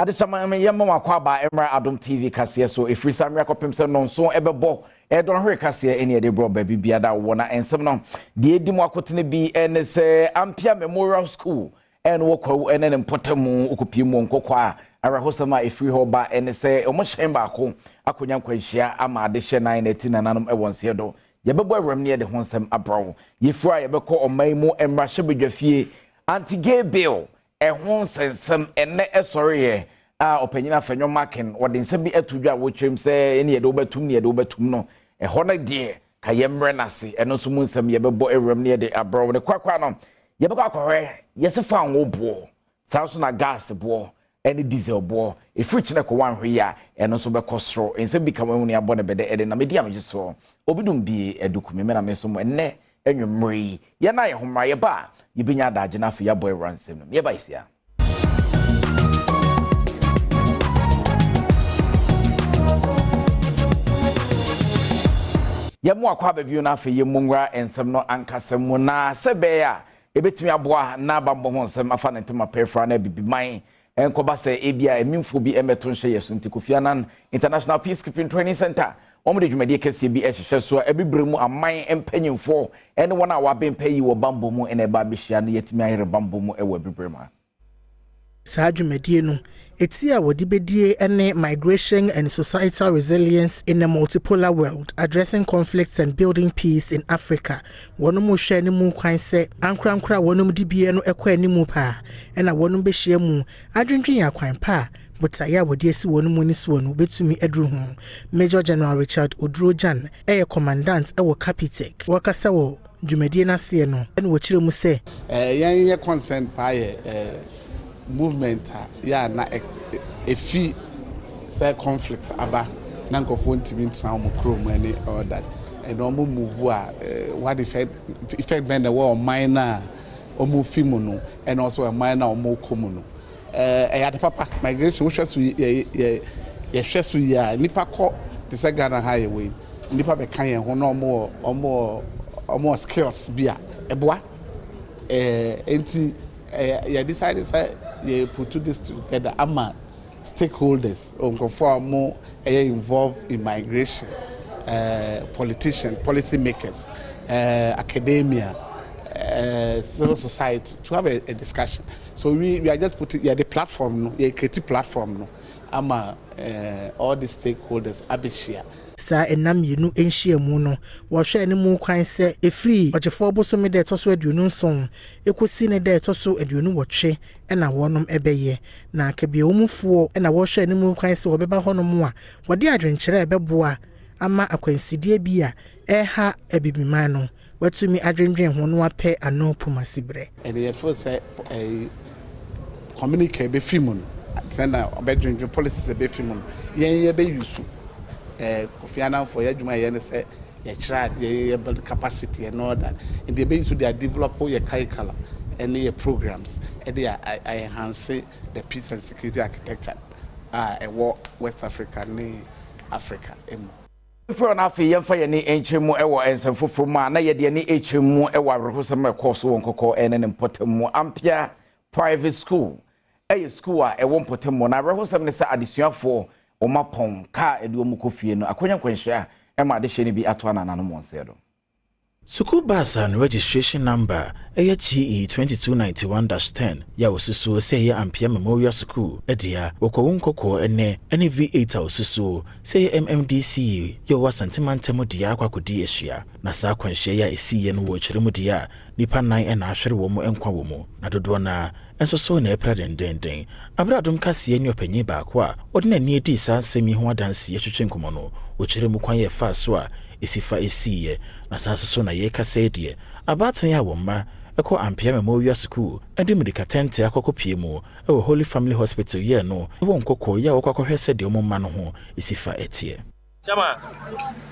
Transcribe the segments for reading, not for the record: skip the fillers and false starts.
Adesama me yema wakwa ba emra Adom TV kase so efiri samria kopem se no so ebebo don hwe kase ene de bro ba bibia da wona ensem no de edi mu akotene bi ene se Ampia Memorial School en wokwa ene ne potamu okopie mu nkokwa ara hosama efiri ho ba ene se omo hyen ba ko akonya nkwanhia ama adehye 918 nanom ewonse do yebebo awram ne de honsem abrawo yefura yebekọ oman mu emra hyebedwafie anti-gay bill ehon sensem ene esoriye opanyina fanyo maken wode nsebi atudwa wotwem se ene yede obatum ne yede obatum no ehona de kayemre nase eno so mu nsem yebebo awram ne yede abrawo ne kwakwa no yebekọ akọre yesefa anwo bo sauso na gas bo ene diesel bo efrichi ne ko wanhwe ya eno so bekọ soro nsebi kamamu ne abone bede ede na media mejiso obidum bi edukumi me na me so mo ene enwumri ye na ye homra ye ba ye binya daje na fa ya boy ransem no ye ba isia ye mo akwa ba biu na fa ye munwra ensem no ankasem na sebe ya ebetimi aboa na bambo ho nsem afa ntema pefra na bibiman enkoba se ebia emimfo bi emeto nhye yeso ntikofianan International Peacekeeping Training Center omde dwumade kese bi ehhye so ebibremu aman empanyimfo ene wona wabempa yi wo bambo mu ene ba behia no yetimi ayere bambo mu ewo ebibrema saa dwumade no etia wodi bedie ene migration and societal resilience in a multipolar world addressing conflicts and building peace in Africa wonum hwe ne mu kwan se ankrankra wonum dibie no ekọ animu pa ena wonum behia mu adwendwen yakwan pa butaya wodi esi wonum ni so no betumi edru ho Major General Richard Odrojan commandant ewo Capitek wakasa wo dwumade na se no ene wo kire mu se yan ye consent pa ye movement ya na efi say conflicts aba na nkofo ntimi ntra mo krom ani all that and omo move what effect bend the war minor omo fimu no and also a minor omo komu no ya de papa migration hwe so ye hwe so ya nipa ko te say Ghana highway nipa be kan ye ho no omo skills bia eboa enti you decided you put this together ama stakeholders more involved in migration, politicians, policy makers, academia, civil society to have a discussion. So we are just putting the platform, a creative platform, no, ama all the stakeholders abishia. Sa enam yenu enhia mu no wo hwe ne mu kwan se efri ogefo bosome de toso aduonu nson ekosi ne de toso aduonu wotwe ena wonom ebeye na akabie omufo ena wo hwe ne mu kwan se obeba honom a wode adwenkyere ebeboa ama akwansidie bi a eha abibiman no watumi adwendwen ho no apɛ ano pomasibre ene yefo se communicate be fimun senda obedwendwen policies be fimun yen be use Kofiana for Yajuma Yen say ye build capacity and all that. And they base they develop your curriculum and your programs and they enhance the peace and security architecture West Africa ne Africa. For na fe yemfa ye ne enchemu ewo ensafofo ma na ye de ne enchemu ewo arehosam ekọso wonkoko ene ne potamu Ampia private school school a ewo potamu na arehosam ne sa adesuafo omapon ka eduomu kofie no akonya kwanhia ema de hye ne bi ato anana monse do School bus and registration number GE 2291-10 ya osusu say ya Ampia Memorial School edia wokowonkoko ene V8 osusu say MMDC yo wasantimantemo dia akwakodi ehia na sa kwanhia ya esiye no wo kyeremu dia nipa 9 ena ahwere wo mu enkwa wo mu na dodo na enso so na epradendenden abradom kase ni opanyi ba ko a odina ni edi sa semi ho adanse yetwetwe nkomo no wo kyeremu kwan ye fa so a esifa esiye na sanso so na ye kase die abaten ya wo ma eko Ampia Memorial School edi medical tent akokopie mu ewo Holy Family Hospital ye no wo nkoko ya okwakohwese de omma no ho esifa etie Chama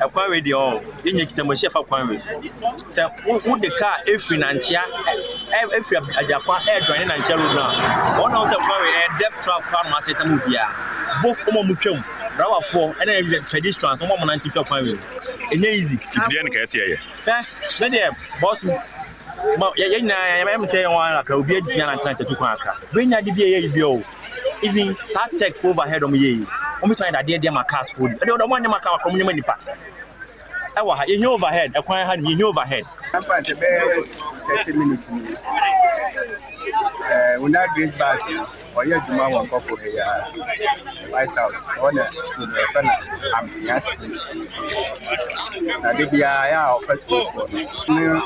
akwan we de o yenye kitamo chef akwan we se wo de car efri na nchia efri ajafa join na nchia road na one of the akwan we depth trap car ma setamu bia both omo mutwam rawa 4 and pedestrians omo na nchia akwan we enye easy itide en ka ese ye na de boss ma ya na ya me say one aka obi adua na 32 kwan aka benya de bia ye bi o even sad tech for overhead on me. I'm trying that dear my cars food. I don't want my car community pack. You hear overhead, a quiet hand, you hear overhead. I'm going to 30 minutes. When I get back, or you do my one couple here, White House, on the school, I'm here. Now, they are first school for free and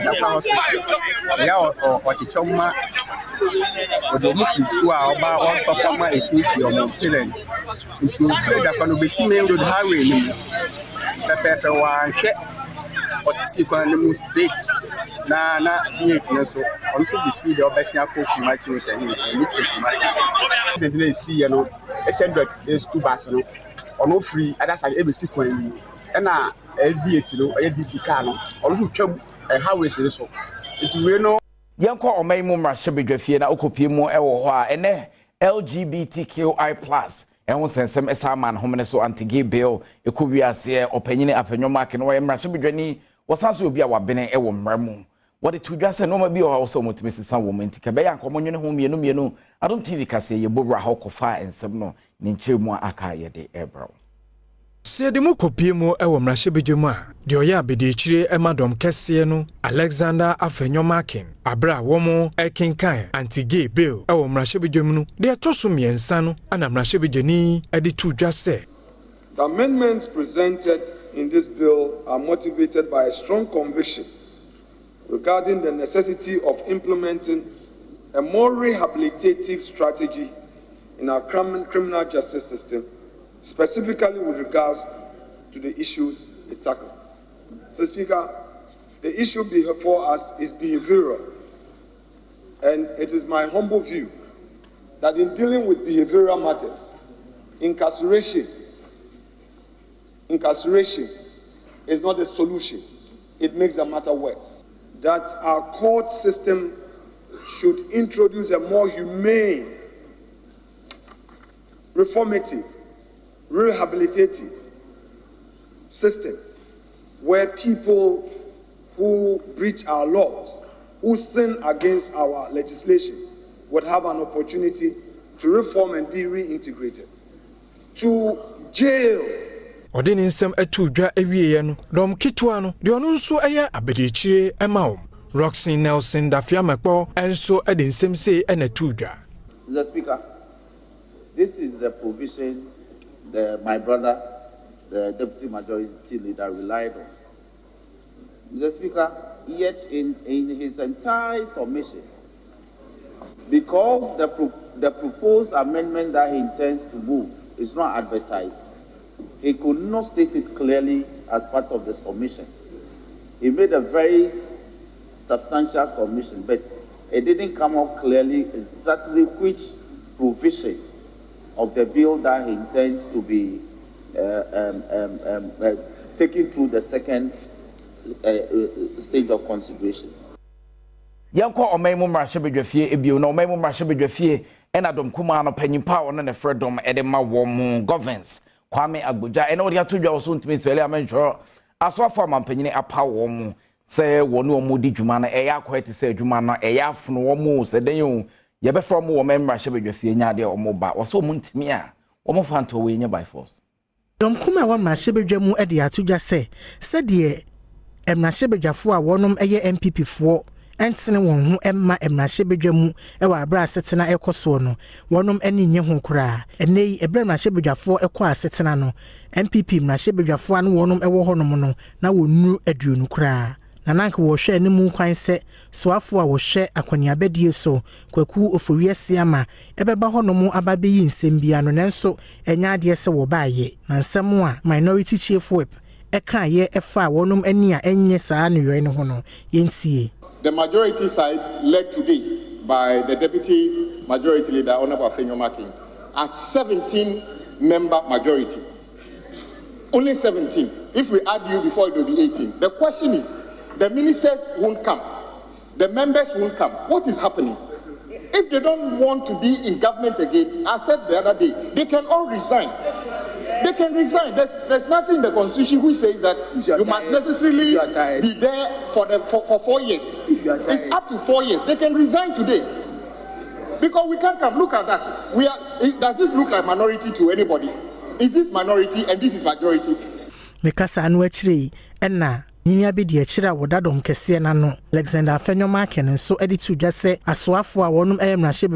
the hospital. They are or the choma or the movie school about one support my your parents. If you feel that can be seen with highway, the paper one check. Or to see the states. Na so also the speed of Bessia Coffee was a little see yellow 800 school bus or no free, and that's every sequence. And now a vehicle, a DC car, also come a highway so. It will know. Yanko or may mumra shebidrefie na okopimo ewo hɔ a ene LGBTQI+ and won sensem esa man homene so anti-gay bill ekowiase opanyine apanwoma ke no yemra shebidwani wasanso obi a wabene ewo mramu what it would say no ma bi o also mutimi sisan wo menti ka be yanko monwene ho mienu Adom TV kase ye bobra ha kofa ensem no ne nkyeremu aka ye de ebro Se de mu kopie mu e wo mrahye bedwemu a de oya abedechire emadom kese no Alexander Afenyomakin abra wo mu ekinkan anti-gay bill e wo mrahye bedwemu no de etoso miensa no ana mrahye bedwani e de tudwa se The amendments presented in this bill are motivated by a strong conviction regarding the necessity of implementing a more rehabilitative strategy in our criminal justice system, specifically with regards to the issues it tackles. So, Speaker, the issue before us is behavioral, and it is my humble view that in dealing with behavioral matters, incarceration is not a solution. It makes the matter worse. That our court system should introduce a more humane, reformative, rehabilitative system where people who breach our laws, who sin against our legislation, would have an opportunity to reform and be reintegrated. To jail Odin nsem atudwa ewieye no dom kitwa no de ono nso eye abedechire ema Roxy Nelson Dafiamekpo enso ede nsem sei ena tudwa. Mr. Speaker, this is the provision my brother, the Deputy Majority Leader, relied on. Mr. Speaker, yet in his entire submission, because the proposed amendment that he intends to move is not advertised, he could not state it clearly as part of the submission. He made a very substantial submission, but it didn't come out clearly exactly which provision of the bill that he intends to be taken through the second stage of consideration. Yanko omemu mrashebedwafie ebio na omemu mrashebedwafie ena dom kuma no panyimpa ono ne freedom edema wo mu governance Kwame Agboja ena odi atodwa so ntimi swele amenhwo aso afọ mampanyine apa wo mu se wonu omu di dwuma na eya akwete se dwuma na eya afono wo mu se den yo ye be from wo memra hye nyaade omu ba wo so mu ntimi a wo mu fanto we nya by force dom kuma won ma hye bedwa mu ede atodwa se de emra hye bedwafo a wonom eye MPP fo entene won ho emma emra hye bedwa mu e wa abra asetena ekoso no wonom ani nye ho kura enei ebra emra hye bedwafo ekọ asetena no MPP emra hye bedwafo anu wonom ewo honom no na wonu aduonu kura na nanka wo hwe animu kwan se soafo a wo hwe akwaniabedie so kwaku oforiese ama ebeba honom ababeyi nsem bia no nanso enya ade se wo baaye na nsem a minority chief whip eka ye efa wonom ani a enye saa ne yoy ne ho no yentie. The majority side, led today by the Deputy Majority Leader, Honorable Afenyomakin, a 17-member majority. Only 17. If we add you before, it will be 18. The question is, the ministers won't come. The members won't come. What is happening? If they don't want to be in government again, I said the other day, they can all resign. They can resign. There's nothing in the constitution which says that you must necessarily be there for 4 years. It's up to 4 years. They can resign today. Because we can't come. Look at us. Does this look like minority to anybody? Is this minority and this is majority? Mekasa anu achire enna Ninia bi de achira wodadom kese na no Alexander Afenyomaken nso editu dwa se asoafo a wonum emrahye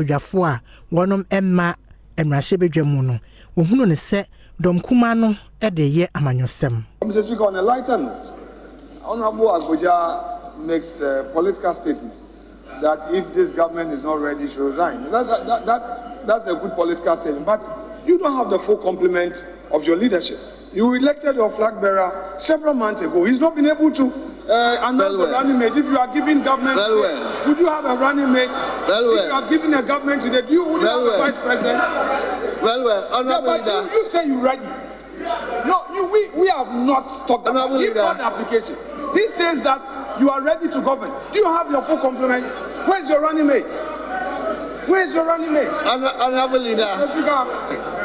a wonum emma emrahye bedwamu no wohunu ne se dom kuma no ede ye amanyosem. Mr. Speaker, on a lighter note, Honorable Agboja makes a political statement that if this government is not ready, she resign. That's a good political statement, but you don't have the full complement of your leadership. You elected your flag bearer several months ago. He's not been able to announce a running mate. If you are giving government, would you have a running mate? If you are giving a government today, would you have a vice president? But you say you're ready. No, we have not stopped about give God the application. He says that you are ready to govern. Do you have your full complement? Where's your running mate? Where's your running mate? Honorable leader.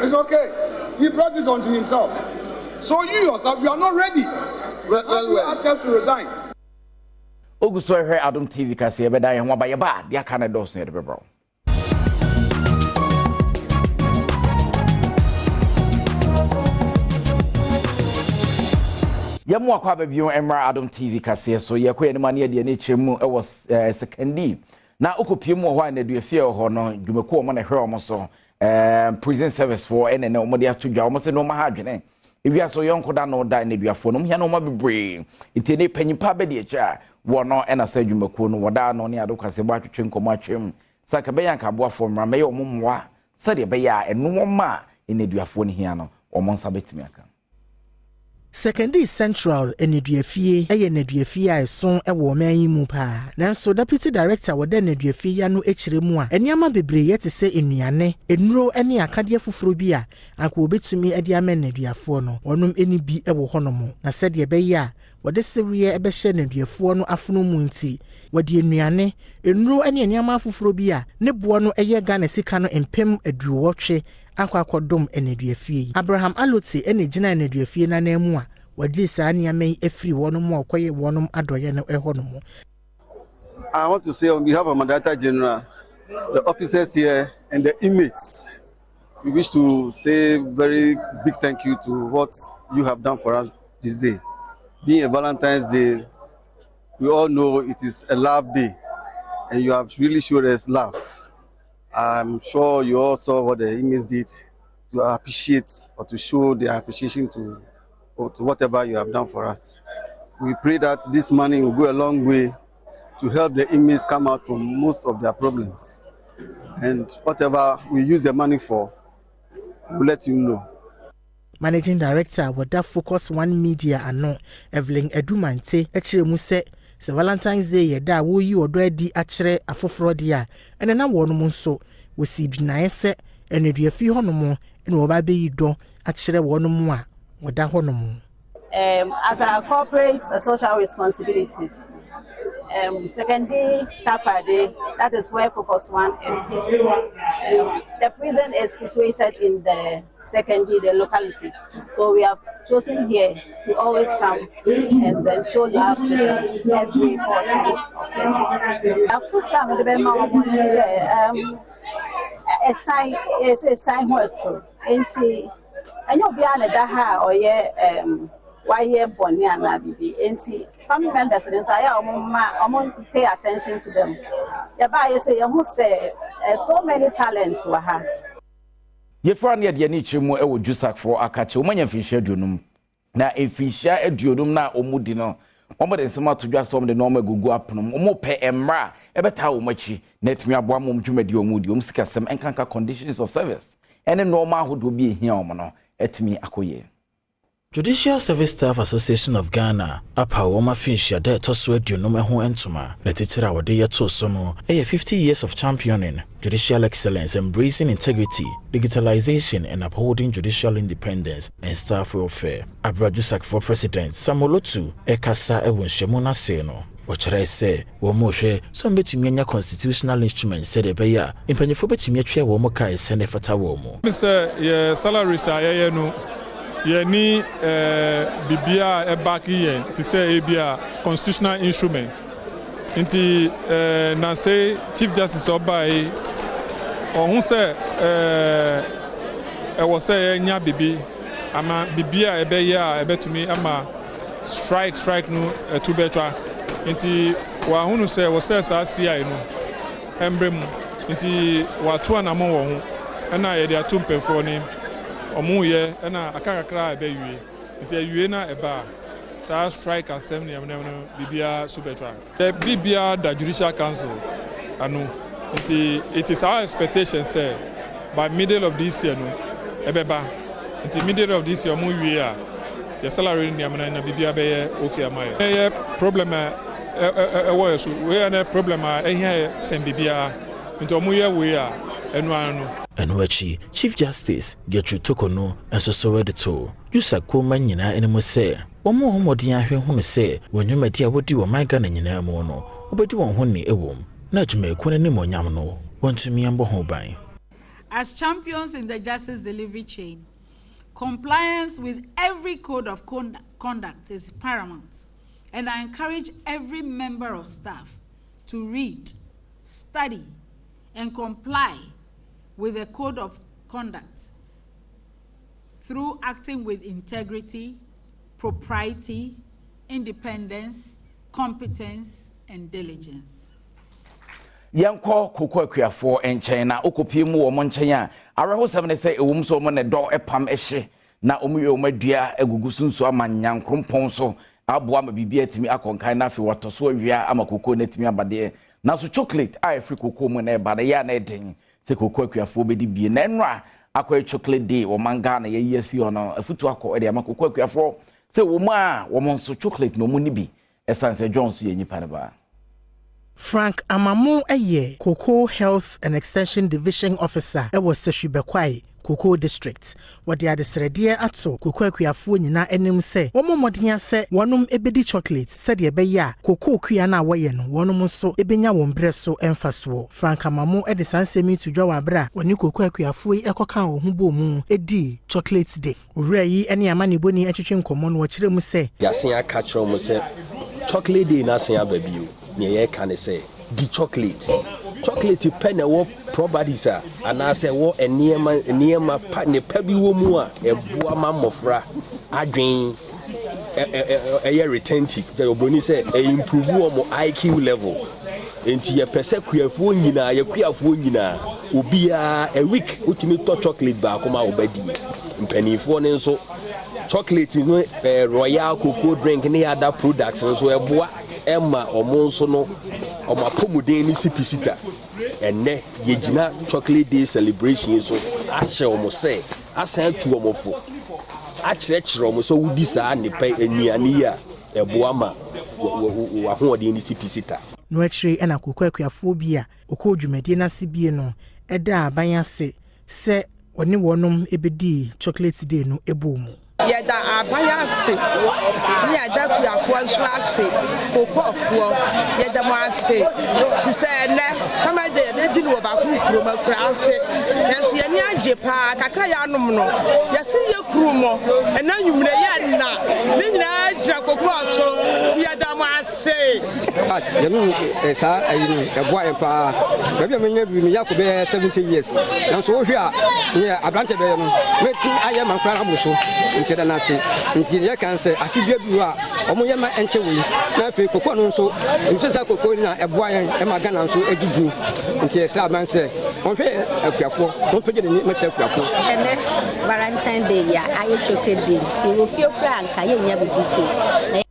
It's okay. He brought it onto himself. So you yourself, you are not ready. You ask us to resign. Oguso here Adom TV kasi ebeda ye ho ba ye ba dia ka na dos ne de bebro. Yemu akwa ba bion emra Adom TV kasi so ye ko ye ne mane de ne chemu e was secondary na okopie mu ho na de fie ho no dwumako o mo na hwe o mo so prison service for ene o mo de atodwa o mo se no ma ha adwene If so young could know that in the phone, no ma be brave. It any penny pabe de cha, one and a said you macoon, what down on the other Casabatu chinko matchim, Sakabayan Cabua from Rameo Mumwa, Sadia Baya, and no ma in the phone here or Monsabetimiaka. Secondary Central Enedufie Eyenedufie son ewo man mu pa nanso deputy director wo de Enedufie no echiremu a eniama bebre yete se enuane enuro ene akade fufuro bi a anko obetumi ade ama Eneduafo no wonum eni bi ewo honom na sede be ya wode sewie ebe hye Eneduafo no afono mu nti wode enuane enuro ene eniama fufuro bi a ne bo no eye Ghana sika no empem aduwotwe akwakodom Eneduafie Abraham Aloti ene gina Eneduafie na namu a wadi sa niamei efri wonum okoye wonum adoye no ehonom. I want to say on behalf of my Director General, the officers here and the inmates, we wish to say very big thank you to what you have done for us this day. Being a Valentine's Day, we all know it is a love day and you have really showed us love. I'm sure you all saw what the inmates did to appreciate or to show their appreciation to whatever you have done for us. We pray that this money will go a long way to help the inmates come out from most of their problems. And whatever we use the money for, we'll let you know. Managing Director Wada Focus One Media ano Evelyn Edumante echiremu se Valentine's Day yeda wo yi odo adi akire afoforo dia ene na wonum nso wosi dunae se Eneduafie honom ene wo ba be yi do akire wonum a wada honom. As our corporate social responsibilities, secondary Tapade, that is where Focus One is. The prison is situated in the secondary, the locality. So we have chosen here to always come and then show love to them every 14th of the month. Our full time with the Bema is a sign what true. And you'll be on a daha or why here Bonnie and Nabi, family members and so I pay attention to them. Yaba say you must say so many talents were her. Ye for near the nichimu e wo jusak for akache o manya fisha dunum na efisha eduodum na omudi no omo de nsema to dwa som de no magugu apnom omo pe emra e beta wo machi na timi aboa mom dwumadi omudi omsikasem enkanka conditions of service ene normal hodo bi ehia omo no etimi akoye. Judicial Service Staff Association of Ghana apa woma finshia de toso aduonum ho entoma na titira wode yeto so no 50 years of championing judicial excellence, embracing integrity, digitalization and upholding judicial independence and staff welfare. Abrajusak for President Samolotu ekasa ewonshemuna se no Ochre se wo mo hwe so betumi anya constitutional instruments said ebeya impanyefo betumi atwe wo mo kai sene fata wo mo. Mr. Ye salaries ayeye no ye ni bibia e back yen to say ebia constitutional instrument. Inti na say Chief Justice Obai ɔho sɛ ɛwɔ sɛ nya bibi ama bibi a ɛbɛyɛ a ɛbɛtumi ama strike no ɛtu bɛtwa nti wɔahunu sɛ wɔ sɛ saa CI no ɛmbrɛ mu nti wɔato anamɔ wɔ ho ɛna yɛde ato mpɛfoɔ ne ɔmo yɛ ɛna aka kakra a ɛbɛwie nti awie na ɛba saa strike asɛm ne ɛmnɛm no bibia so bɛtwa bibia da judicial council ano nti it is our expectation say by middle of this year no ɛbɛba nti middle of this year ɔmo wie a yɛ salary ne ɛmnɛm na bibia bɛyɛ okay ama yɛ ɛyɛ problem a ɛwɔ yɛ so wei ne problem a ɛhia sɛm bibia nti ɔmo yɛ wei a ɛno ano no ɛno akyi Chief Justice Gertrude Tokono nso so wedi to Yusa Koma nyina enemu sɛ wɔn homɔden ahwɛ hu no sɛ wɔn nnwumadi a wɔdi wɔ man Ghana nyinaa mu no wɔbɛdi wɔn ho ne ɛwɔ mu na adwumayɛkuo no anim ɔnyam no wɔntumi ambɔ ho ban. As champions in the justice delivery chain, compliance with every code of conduct is paramount, and I encourage every member of staff to read, study, and comply with the code of conduct through acting with integrity, propriety, independence, competence, and diligence. Yanko koko akuafo enchen na okopie mu wo nchen a areho sem ne se ewum so mo ne do epam ehye na omuye omadua agugu sunsu amanya nkrompon so aboa ma bibia timi akonkan na afi wotoso awia ama koko na timi abade na so chocolate a afri koko mu na eba na ya na eden se koko akuafo bedi bie na enra akoy chocolate day wo manga na ye yesi ono afutu akọ ede ama koko akuafo se wo ma wo monso chocolate no mu ni bi esanse Jones ye nyipa ne ba. Frank Amamu Eye, Cocoa Health and Extension Division Officer, was Seshubekwai, Cocoa District. What they are the Sredia Ato, Cocoa Kuafu Nina enim say, one more Modian say, one ebedi chocolate, said ye beya, Cocoa Kuana Wayen, one so ebenya wombreso emphaso. Frank Amamu at the San Semi to Jawabra, when you Cocoa Kuafu Ekokan Hubomu, Edi, Chocolate Day. Ray, any amani boni etching common, what you say. Yasia catch chocolate day, Nasia baby. Nye can say the chocolate pen wo properties and I say wo enema pa ne pa bi wo mu a ebua ma mofra adwen retentive the oboni say improve wo mo IQ level enti ye pese kuafo nyina ye kuafo nyina obia a week utimi to chocolate ba akoma obadi mpanifo ne nso chocolate no royal cocoa drink ne other products nso ebua Emma or Monsono or my pomodin sipicita and ne yejina chocolate day celebration so I shall almost say I sent to omofo I church almost so would design the pay a near a boama who are the sipicita. No actually and a phobia or called you Medina Sibiano Eda Bayase say or no one ebedi chocolate day no eboom. Yada abayase yada kuafo nso ase kokofo yada mo ase se ne kama de di no ba ku kuro ma kura ase yenso ye ni age pa kakra ya anom no yesi ye kuro mo ena nwumre ye na ni nyina aja kokoso ti yada mo ase ye no sa ayi eboa e pa bia me nya bi me yakobe 70 years na so wo hwe a ye abrante be no meti aye man kura abo so da na se nti ye kan se afibia bi a omo ye ma enche we na fe kokko no nso nse kokko na eboa yen e ma Ghana nso egigu nti e sa man se on fe akuafo on pege ni meta akuafo ene Valentine Day ya aye chocolate day ti wo fie kura anka ye nya bibi se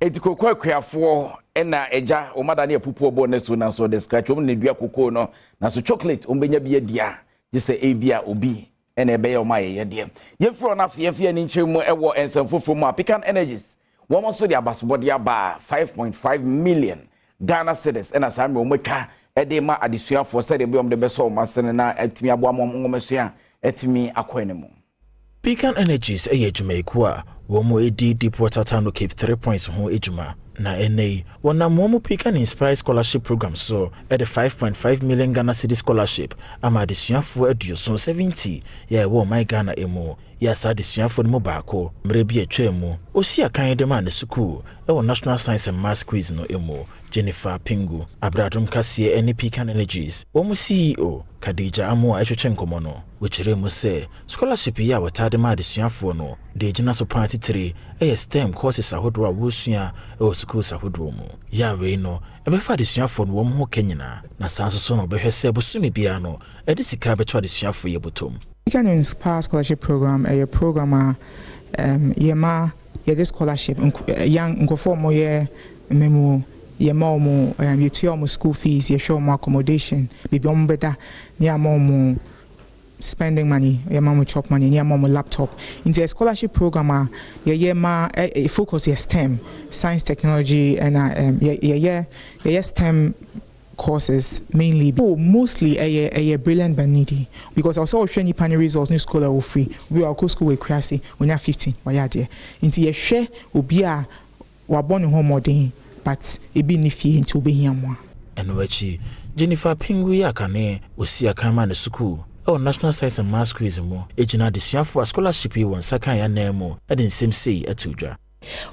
eti kokko akuafo ena eja o mada na epupu obo ne so na so the scratch o ne dua kokko no na so chocolate o benya bia dia je se e bia obi ene ebe ya oma ye de ye fro na fie ni nchemu ewo ensamfofo mu African Energies wo so de abasobode aba 5.5 million Ghana cedis ena samre o meka ede ma adesuafo se de be om de be so masene na atimi abo amomomesua atimi akwanemu. African Energies eye dwumaikuwa wo mo edi deep water town Cape 3 points ho ejuma Na NA wana momo pika ni Inspire Scholarship Program so at the 5.5 million Ghana City Scholarship ama desuafo aduoso 70 ya wo my Ghana emo ya sa desuafo no baako mrebi atwemu osi akan de ma ne suku e National Science and Maths Quiz no emo Jennifer Pingu Adom Kasie ene Pican Energies wo mu CEO Kadija Amo ahwehwe nkomo no wechire mu se scholarship ya watade ma desuafo no de gina so party 3 STEM courses ahodo a wosua e schools ahodo mu ya we no ebefa desuafo no wo mu ho kenyina na sanso so no behwese bosumi bia no e de sika beto desuafo ye botom. Pican Inspire Scholarship Program a program yema ye scholarship young nkofo mo ye memu ye mo ye tuo school fees ye show mo accommodation bibi om beta ni mo spending money ye mo chop money ni mo laptop in the scholarship program ye ma focus ye STEM science technology and ye STEM courses mainly mostly a brilliant but needy because also training panel results new scholar will free we are school with crazy when you're 15 why are there into ye share will be a born home modern but it be nifi into be here more and wachi Jennifer Pingu yakane osi akama ne suku National Science and Maths Quiz mo ejina desuafo scholarship won sakan ya na mo e den same say atudwa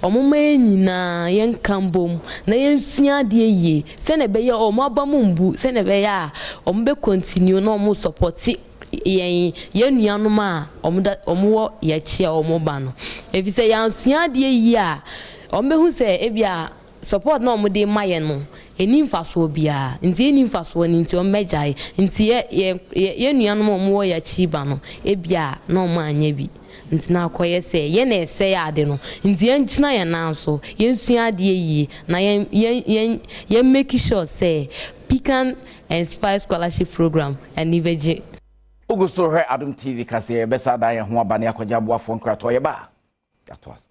omuma nyina yen kambom na yen sua de ye se ne be ye omaba mumbu se ne be ya ombe continue no mo support yen nuanom a omwo ye chia omoba no efise yan sua de ye a ombe hu se ebia support no mo de maye no eni mfaso bia nti eni mfaso ni nti omejai nti ye nuanom omwo ye chiba no ebia no mo anya bi nti na akoye se ye na ese ya ade no nti enchina ye nanso ye nsua ade yi na ye make sure say Pican Inspire Scholarship Program and ibeje Augusto he Adom TV kase be sa dan ye ho abane akogya boafo nkrato ye ba yato aso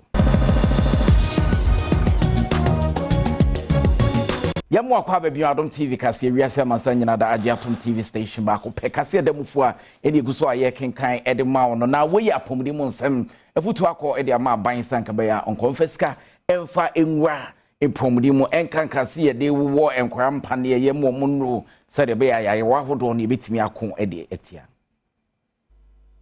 Yamu akwa bebi Adom TV kase wiase mansa nyina da Adom TV station ba ko pe kase demufu a eni guso aye kenkan edema ono na we apomdi mu nsem efutu akọ ede ama ban sanka be ya onkonfeska emfa enwa epomdi mu enkan kase ye de wo enkwara mpane ye mu munro se de be ya ye wa hodo no betimi akọ ede etia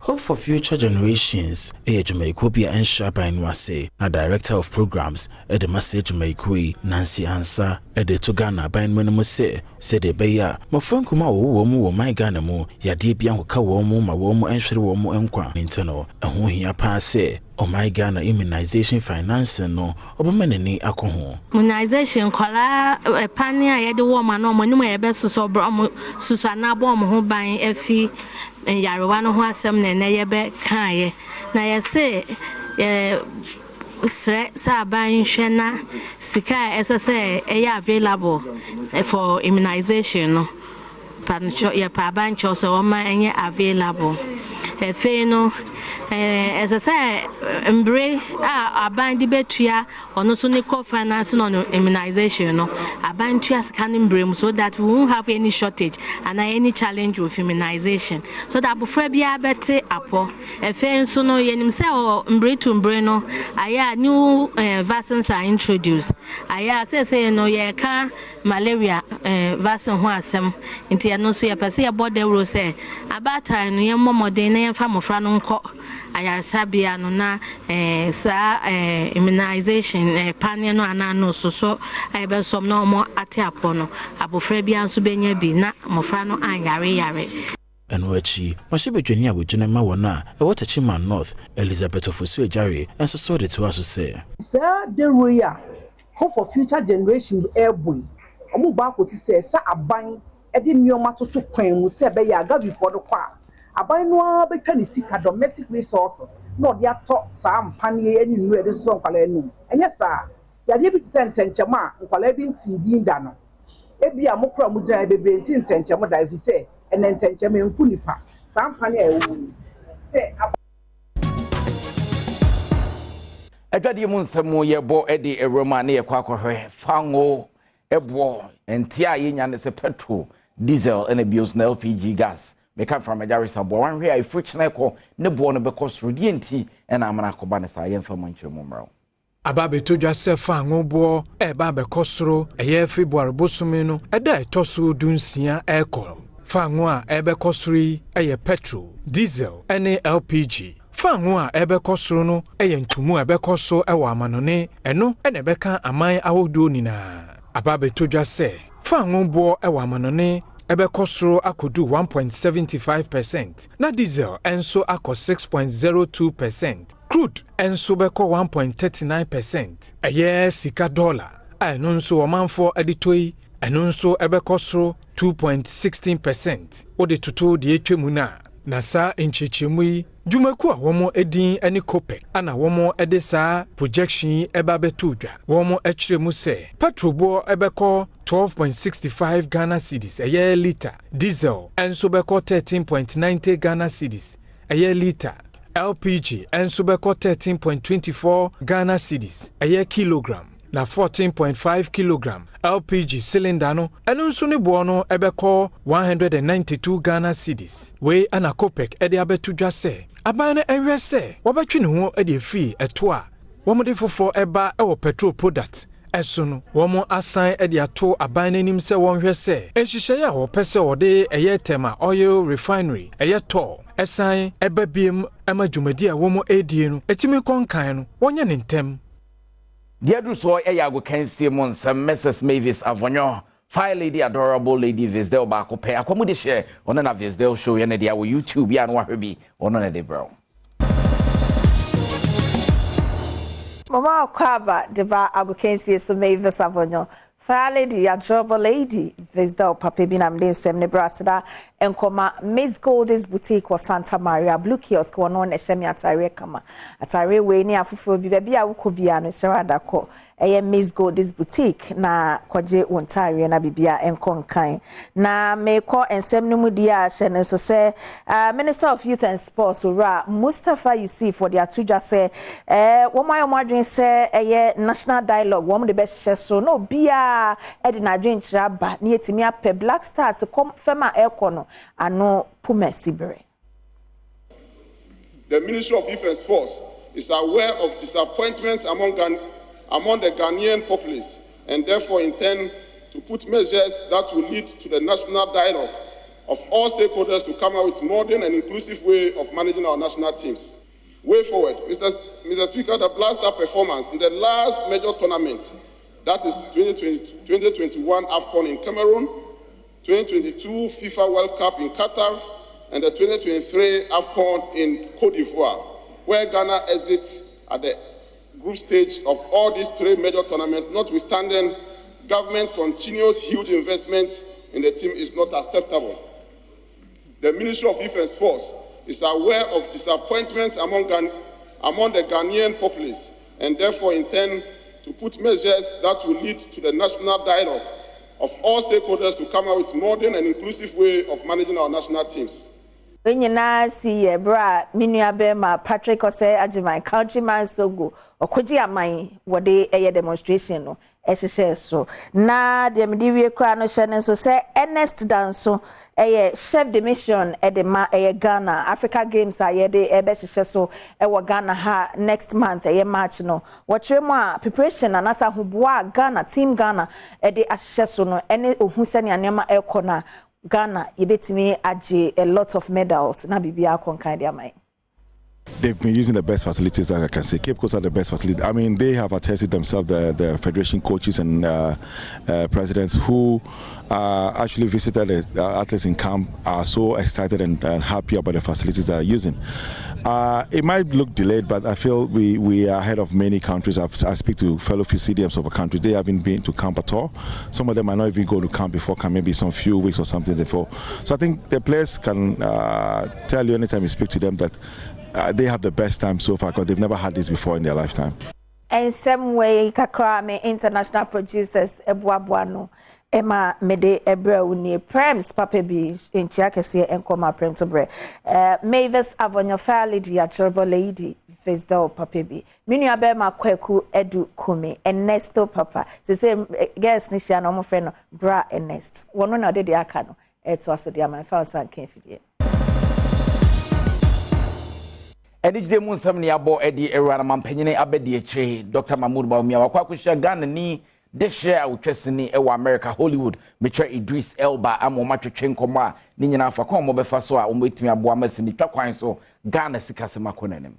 Hope for Future Generations, Jumaikopia and Shabain Wase, a director of programs at the Massage Jumaikui, Nancy Ansa, at the Togana, Bain Menamose, said the Baya, Mofankuma, Womu, my Ganamu, Yadibian Kawomu, my womu, and Shrewomu, and Qua, internal, and who he passe. O my Ghana immunization finance no obomeneni akoho immunization kola pania ye de woman no monum ye be so bro susu na bo mo ho ban afi yarewa no ho asem na ye be kan ye na ye se sre sa ban hwe na sika esse available for immunization no pancho ye pa ban cho so o ma enye available fe no as I say embre aban di betua ono so ne co finance no immunization no aban tua scanning brem so that we won't have any shortage and any challenge with immunization so that before bia bete apo efe nso no yenim say embre to embre no aya new vaccines are introduced aya say no ye ka malaria vaccine ho asem nti no so ye pese ye body rule say abata no ye momode na ye fa mofra no nko ayarasabia no na sa immunization panel no ana no so ayebe som no mo ate apo no abofra bia nso benya bi na mofra no yare Enwechi mashibedwani abogene ma wona e Waterchima North Elizabeth Ofosu Ejare enso so de to aso say sir the royal hope for future generation airboy omo ba ko ti say sa aban e de nioma toto kwan mu se be ya ga before the kwa aban no betwa ni sika domestic resources no dia to sa mpane ani nu e de so nkwala anu enye sa ya de bi tentenchema nkwala bi nti di nda no e bia mokra mu gina bebre nti tentenchema da fi se enentenchema nku nipa sa mpane e wu se Adwade mu nsemu ye bo edi eroma na ye kwakwohwe fango ebo entia ye nya ne se petrol diesel and bios na LPG gas meka from Ajarisa bo wan hwe ai friction eko ne bo no be cost rudi enti na amana koba ne sa ye mfa manche mu mrawo Ababe todwa se fa ngobo eba be kosoro eye February bosome no eda etoso dunsia ekol fa ngo a ebe kosori eye petrol diesel ene LPG fa ngo a ebe kosoro no eye ntumu ebe koso ewa amanone eno ene beka aman awodo nina ababe todwa se fa ngobo ewa amanone ebe kosoro akodu 1.75% na diesel enso ako 6.02%. Crude enso beko 1.39%. Eye sika dollar eno nso omanfo editoi eno nso ebe kosoro 2.16%. Ode tutu de etwemu na sa enchechemu yi Jumaku a womo edin eni kopek ana womo edesa projection eba betudwa womo echiremu se petrol bo ebeko 12.65 Ghana cedis a year liter diesel enso beko 13.90 Ghana cedis a year liter LPG enso beko 13.24 Ghana cedis a year kilogram na 14.5 kilogram LPG cylinder no eno nso ne bo no ebeko 192 Ghana cedis we ana kopek ede abetudwa se abane enwe se wobetwe ne ho ede free eto a womode fofo eba ewo petrol product eso no womo asan ede ato abane nim se wonhwe se enhihye ya wo pese wode eye tema oil refinery eye to esan eba biem amadwumadi a womo edie no etimi konkan no wonye ne ntem Diadru so eyago kansie mon some Mrs. Mavis Avonyo Fire Lady Adorable Lady Visdale Bako Pe akwamu de share ono na Visdale show ye na dia wo YouTube ya no ahwebi ono na de bro Mama kwaba de ba agokensie so Mavis Avonyo Fire Lady Adorable Lady Visdale Papa bi na mde nsem ne brasada enkoma Miss Goldie's Boutique or Santa Maria Blue Kiosk wono na hye me atare kama atare we ni afoforo bi ba bia wokobia no serada ko eye Miss Goldie's Boutique na kwaje wontare na bibia enkonkan na meko ensem no mu dia hye ne so se Minister of Youth and Sports Ora Mustafa Yusuf for the atuja se wo mayo madwen se eye national dialogue wo mo de be hye so no bia e de na adwen kira ba na yetimi ape Black Stars kom fema ekono ano pumesibere. The Ministry of Youth and Sports is aware of disappointments among the Ghanaian populace and therefore intend to put measures that will lead to the national dialogue of all stakeholders to come out with modern and inclusive way of managing our national teams. Way forward, Mr. Speaker, the Black Star performance in the last major tournament, that is 2021 AFCON in Cameroon, 2022 FIFA World Cup in Qatar, and the 2023 AFCON in Cote d'Ivoire, where Ghana exits at the group stage of all these three major tournaments, notwithstanding government continuous huge investment in the team is not acceptable. The Ministry of Youth and Sports is aware of disappointments among the Ghanaian populace and therefore intend to put measures that will lead to the national dialogue of all stakeholders to come out with modern and inclusive way of managing our national teams. When you now see bra minua bema Patrick Ose Ajiman countryman sogo okoji amai wode eye demonstration no ehye so na dem di wie kra no hye ne so say Ernest Danso eye chef de mission edema eye Ghana Africa Games aye de ebe hye so ewo Ghana ha next month eye March no wotremu a preparation na nasa hoboa Ghana team Ghana ede ahye so no ene ohun sene anema ekona Ghana yebetimi aje a lot of medals na bibia konkan dia mai. They've been using the best facilities that I can say. Cape Coast are the best facilities. I mean, they have attested themselves, the federation coaches and presidents who actually visited the athletes in camp are so excited and happy about the facilities they are using. It might look delayed, but I feel we are ahead of many countries. I speak to fellow CDMs of a country. They haven't been to camp at all. Some of them might not even go to camp before camp, maybe some few weeks or something before. So I think the players can tell you anytime you speak to them that they have the best time so far because they've never had this before in their lifetime. And some way, Kakrame international producers Ebuabuano, Emma Mede Ebra Uni Prems Papa B in Chiakasi and Koma Prem to Bre. Mavis Avonyo Fire Lady Adorable Lady Visdale Papa B. Minya Bema Kweku Edu Kumi and Nesto Papa. The same guest Nisha no friend Bra and Nest. One no de Akano. It was the Diamond Fowls and Kenfidie. eni gide mu nsam ne abo edi ewura mampanyine abedi eche Dr. Mahmoud Bawumia wakwa kwhia Ghana ni de share utwesini ewa America Hollywood metre Idris Elba amoma twetwe nkomo a ni nyina afa kwa mo befa so a o metimi abo amasini twakwan so Ghana sikase makonanem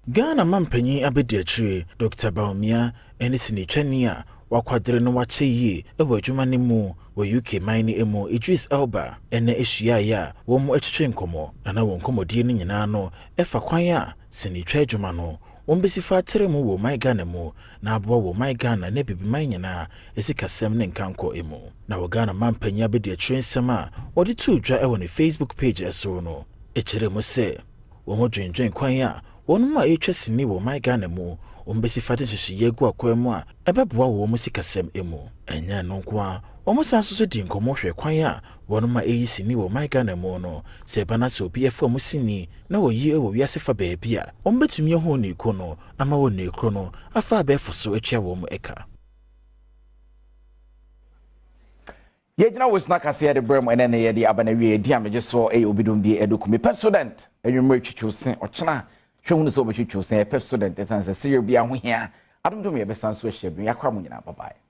Ghana mampanyin abedi eche Dr. Bawumia eni sinitwani a wakwadre no wache yi ewa adwuma ne mu wo UK mine emu Idris Elba ene ehyia ya wo mu etwetwe nkomo ana wo nkomodie ne nyina no efa kwan a sinitwa adwuma no wo mbesifa tere mu wo my Ghana mu na abo wo my Ghana ne bibi my nyina esikasem ne nkanko emu na wo Ghana mampanya bedi atwe nsem a wo de tu dwa ewo ne Facebook page eso no ekire mu se wo mo dwendwen kwan a wonu ma etwesini wo my Ghana mu ombesifa de hyehyɛ gu akwa mu a ɛbɛboa wo mu sikasɛm emu enya no kwa wo mu sanso di nkomo hwɛ kwan a wonu ma eyisini wo my Ghana mu no sɛ bana so bi efa mu sini na wo yi ewo wiase fa baabi a ombetumi ho ne ko no ama wo ne ko no afa abɛfo so atwa wo mu eka yegyina wo snack ase de brem ene ne yedi abanawie di ameje so obidom bi edokumi president enwumre twitwusen ochena hwehunu so obetwitwusen president etanse serious bi ahohia Adom TV be sanso ehye bi yakwa mu nyina bye bye.